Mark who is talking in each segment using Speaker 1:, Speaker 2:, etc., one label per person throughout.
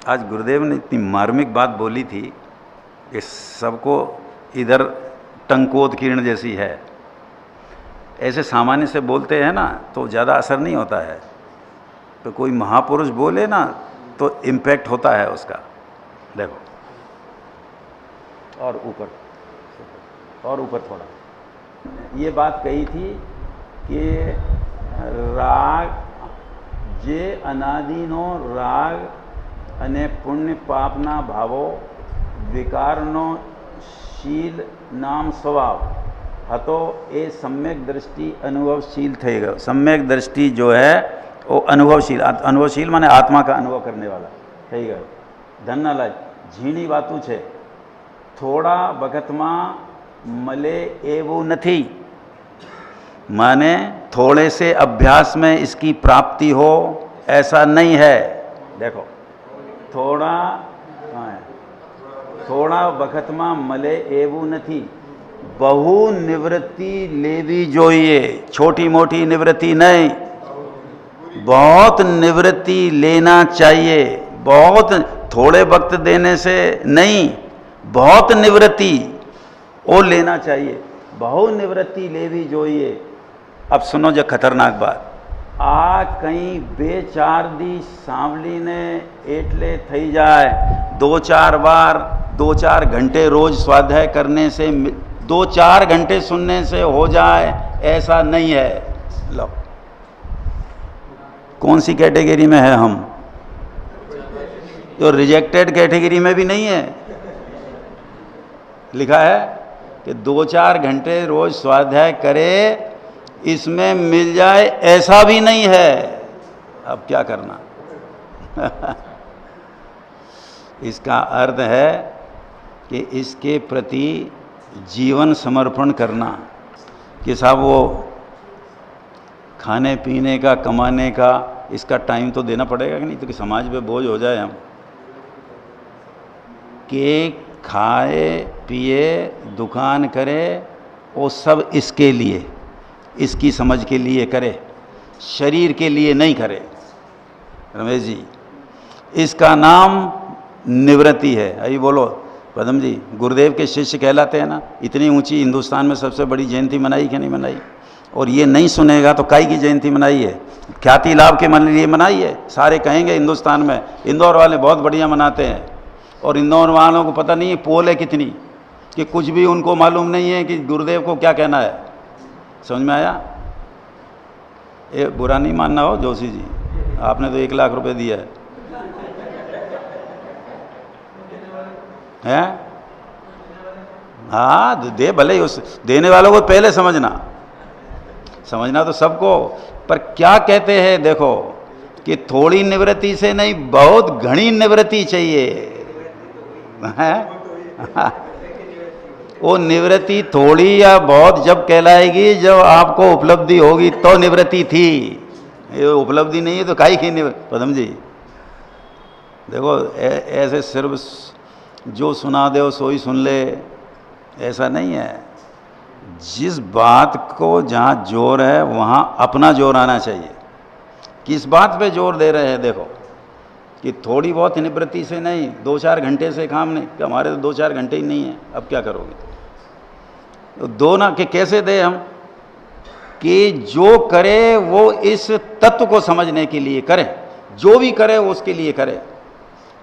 Speaker 1: आज गुरुदेव ने इतनी मार्मिक बात बोली थी कि सबको इधर टंकोद किरण जैसी है। ऐसे सामान्य से बोलते हैं ना तो ज़्यादा असर नहीं होता है, तो कोई महापुरुष बोले ना तो इम्पैक्ट होता है उसका। देखो और ऊपर थोड़ा ये बात कही थी कि राग जे अनादिनो राग અને પુણ્ય પાપના ભાવો વિકારનો શીલ નામ સ્વભાવ હતો એ सम्यक दृष्टि अनुभवशील થઈ ગયો। सम्यक दृष्टि जो है वो अनुभवशील माने आत्मा का अनुभव करने वाला થઈ ગયો। ધનના ઝીણી વાતું છે, થોડા વખતમાં મળે એવું નથી, माने थोड़े से अभ्यास में इसकी प्राप्ति हो ऐसा नहीं है। देखो થોડા વખતમાં મળે એવું નથી, બહુ નિવૃત્તિ લેવી જોઈએ। छोटी मोटी निवृत्ति नहीं, बहुत निवृत्ति लेना चाहिए। बहुत थोड़े वक्त देने से नहीं, बहुत निवृत्ति वो लेना चाहिए, बहु निवृत्ति लेवी જોઈએ। अब सुनो जो खतरनाक बात, आ कहीं बेचार दी सांवली ने एटले थई जाए, 2-4 बार 2-4 घंटे रोज स्वाध्याय करने से, 2-4 घंटे सुनने से हो जाए ऐसा नहीं है। लो कौन सी कैटेगरी में है हम? जो रिजेक्टेड कैटेगरी में भी नहीं है। लिखा है कि 2-4 घंटे रोज स्वाध्याय करे इसमें मिल जाए ऐसा भी नहीं है। अब क्या करना? इसका अर्थ है कि इसके प्रति जीवन समर्पण करना कि साहब वो खाने पीने का कमाने का इसका टाइम तो देना पड़ेगा कि नहीं, तो कि समाज पे बोझ हो जाए हम। कि खाए पिए दुकान करे वो सब इसके लिए, इसकी समझ के लिए करे, शरीर के लिए नहीं करे। रमेश जी इसका नाम निवृत्ति है। अभी बोलो पदम जी, गुरुदेव के शिष्य कहलाते हैं ना। इतनी ऊंची हिंदुस्तान में सबसे बड़ी जयंती मनाई कि नहीं मनाई? और ये नहीं सुनेगा तो काई की जयंती मनाई है? ख्याति लाभ के मन लिए मनाई है। सारे कहेंगे हिंदुस्तान में इंदौर वाले बहुत बढ़िया मनाते हैं, और इंदौर वालों को पता नहीं है पोल है कितनी, कि कुछ भी उनको मालूम नहीं है कि गुरुदेव को क्या कहना है। समझ में आया? ये बुरा नहीं मानना हो जोशी जी, आपने तो 1 लाख रुपए दिया है, हैं? हाँ दे भले, उस देने वालों को पहले समझना तो सबको। पर क्या कहते हैं देखो कि थोड़ी निवृत्ति से नहीं, बहुत घनी निवृत्ति चाहिए, हैं? वो निवृत्ति थोड़ी या बहुत जब कहलाएगी, जब आपको उपलब्धि होगी तो निवृत्ति थी। ये उपलब्धि नहीं है तो काई की निवृत्ति? पदम जी देखो ऐसे सिर्फ जो सुना दे सोई सुन ले ऐसा नहीं है। जिस बात को जहाँ जोर है वहाँ अपना जोर आना चाहिए। किस बात पे जोर दे रहे हैं? देखो कि थोड़ी बहुत निवृत्ति से नहीं, 2-4 घंटे से काम नहीं, कि हमारे तो 2-4 घंटे ही नहीं है, अब क्या करोगे? तो दो ना कि कैसे दे हम? कि जो करे वो इस तत्व को समझने के लिए करे, जो भी करे वो उसके लिए करे,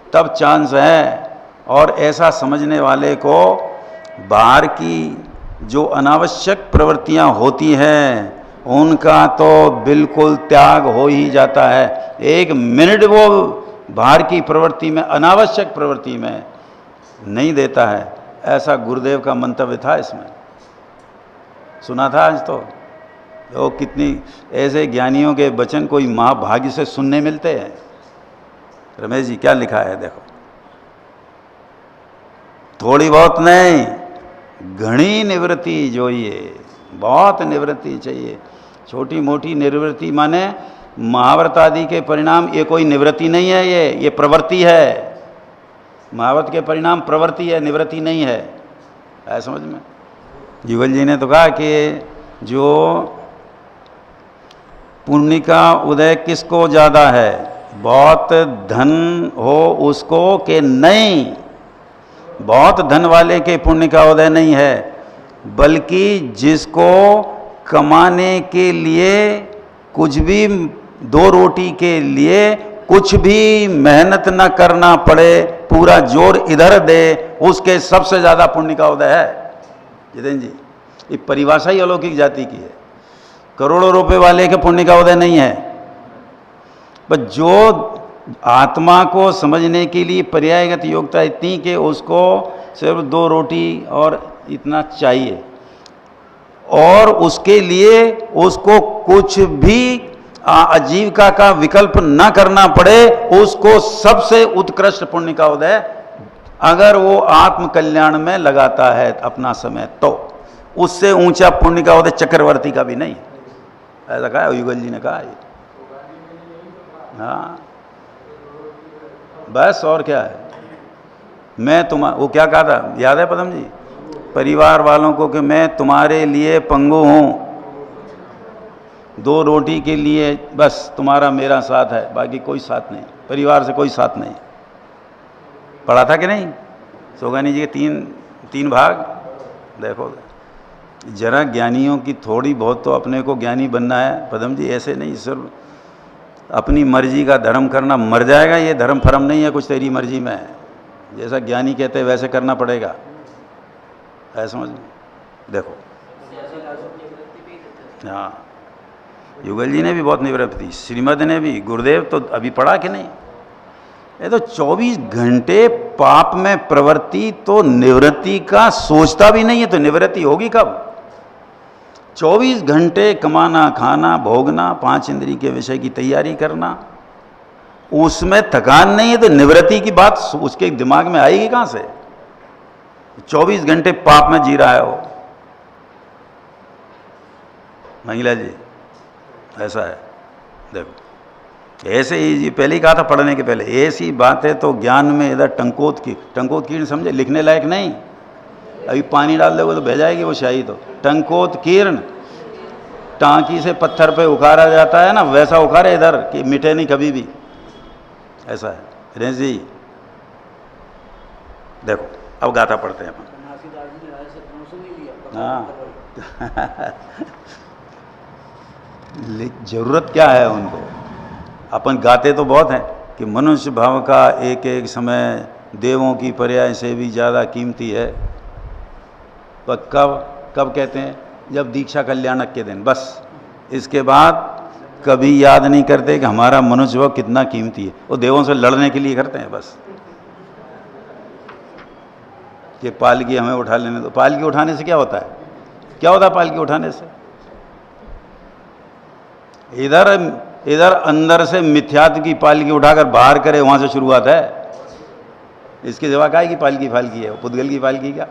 Speaker 1: तब चांस है। और ऐसा समझने वाले को बाहर की जो अनावश्यक प्रवृत्तियां होती हैं उनका तो बिल्कुल त्याग हो ही जाता है। 1 मिनट वो बाहर की प्रवृत्ति में, अनावश्यक प्रवृत्ति में नहीं देता है। ऐसा गुरुदेव का मंतव्य था। इसमें सुना था आज तो वो कितनी ऐसे ज्ञानियों के वचन कोई महाभाग्य से सुनने मिलते हैं। रमेश जी क्या लिखा है देखो, थोड़ी बहुत नहीं, घनी निवृत्ति જોઈએ, बहुत निवृत्ति चाहिए। छोटी मोटी निवृत्ति माने महाव्रत आदि के परिणाम, ये कोई निवृत्ति नहीं है, ये प्रवृत्ति है। महाव्रत के परिणाम प्रवृत्ति है, निवृत्ति नहीं है। आया समझ में? युगल जी ने तो कहा कि जो पुण्य का उदय किसको ज़्यादा है, बहुत धन हो उसको कि नहीं, बहुत धन वाले के पुण्य का उदय नहीं है, बल्कि जिसको कमाने के लिए कुछ भी, दो रोटी के लिए कुछ भी मेहनत न करना पड़े, पूरा जोर इधर दे, उसके सबसे ज़्यादा पुण्य का उदय है। जितेंद्र जी, ये परिभाषा ही अलौकिक जाति की है। करोड़ों रुपए वाले के पुण्य का उदय नहीं है, बस जो आत्मा को समझने के लिए पर्यायगत योग्यता इतनी कि उसको सिर्फ दो रोटी और इतना चाहिए, और उसके लिए उसको कुछ भी आजीविका का विकल्प न करना पड़े, उसको सबसे उत्कृष्ट पुण्य का उदय, अगर वो आत्म कल्याण में लगाता है अपना समय, तो उससे ऊंचा पुण्य का उदय चक्रवर्ती का भी नहीं। ऐसा कहा युगल जी ने कहा है। हाँ बस, और क्या है। मैं वो क्या कहा था याद है पदम जी, परिवार वालों को, कि मैं तुम्हारे लिए पंगु हूँ, दो रोटी के लिए बस तुम्हारा मेरा साथ है, बाकी कोई साथ नहीं, परिवार से कोई साथ नहीं। पढ़ा था कि नहीं सोगानी जी के तीन भाग। देखो जरा ज्ञानियों की थोड़ी बहुत तो अपने को ज्ञानी बनना है पदम जी, ऐसे नहीं सिर्फ अपनी मर्जी का धर्म करना, मर जाएगा। ये धर्म फर्म नहीं है कुछ तेरी मर्जी में है, जैसा ज्ञानी कहते हैं वैसे करना पड़ेगा, ऐसा समझ। देखो हाँ, युगल जी ने भी बहुत निवृत्ति दी, श्रीमद ने भी, गुरुदेव तो अभी पढ़ा कि नहीं। ये तो 24 घंटे पाप में प्रवृत्ति, तो निवृत्ति का सोचता भी नहीं है, तो निवृत्ति होगी कब। 24 घंटे कमाना, खाना, भोगना, 5 इंद्रिय के विषय की तैयारी करना, उसमें थकान नहीं है, तो निवृत्ति की बात उसके दिमाग में आएगी कहाँ से। 24 घंटे पाप में जी रहा है वो। महिला जी ऐसा है। देखो ऐसे ही जी पहले ही कहा था पढ़ने के पहले, ऐसी बात है तो ज्ञान में इधर टंकोत कीर्ण समझे, लिखने लायक नहीं। अभी पानी डाल दोगे तो बह जाएगी वो शाही। तो टंकोत कीर्ण, टांकी से पत्थर पे उखाड़ा जाता है ना, वैसा उखाड़े इधर कि मिटे नहीं कभी भी, ऐसा है। रेंज जी देखो अब गाथा पढ़ते हैं अपन। हाँ जरूरत क्या है उनको, अपन गाते तो बहुत हैं कि मनुष्य भाव का एक एक समय देवों की पर्याय से भी ज़्यादा कीमती है। पर कब कहते हैं, जब दीक्षा कल्याणक के दिन, बस इसके बाद कभी याद नहीं करते कि हमारा मनुष्य भाव कितना कीमती है। वो देवों से लड़ने के लिए करते हैं बस, कि पालकी हमें उठा लेने दो। पालकी उठाने से क्या होता है, क्या होता है पालकी उठाने से। इधर अंदर से मिथ्यात्व की पालकी उठाकर बाहर करे, वहां से शुरुआत है। इसकी जवाब क्या है कि पालकी फालकी है, पुद्गल की पालकी क्या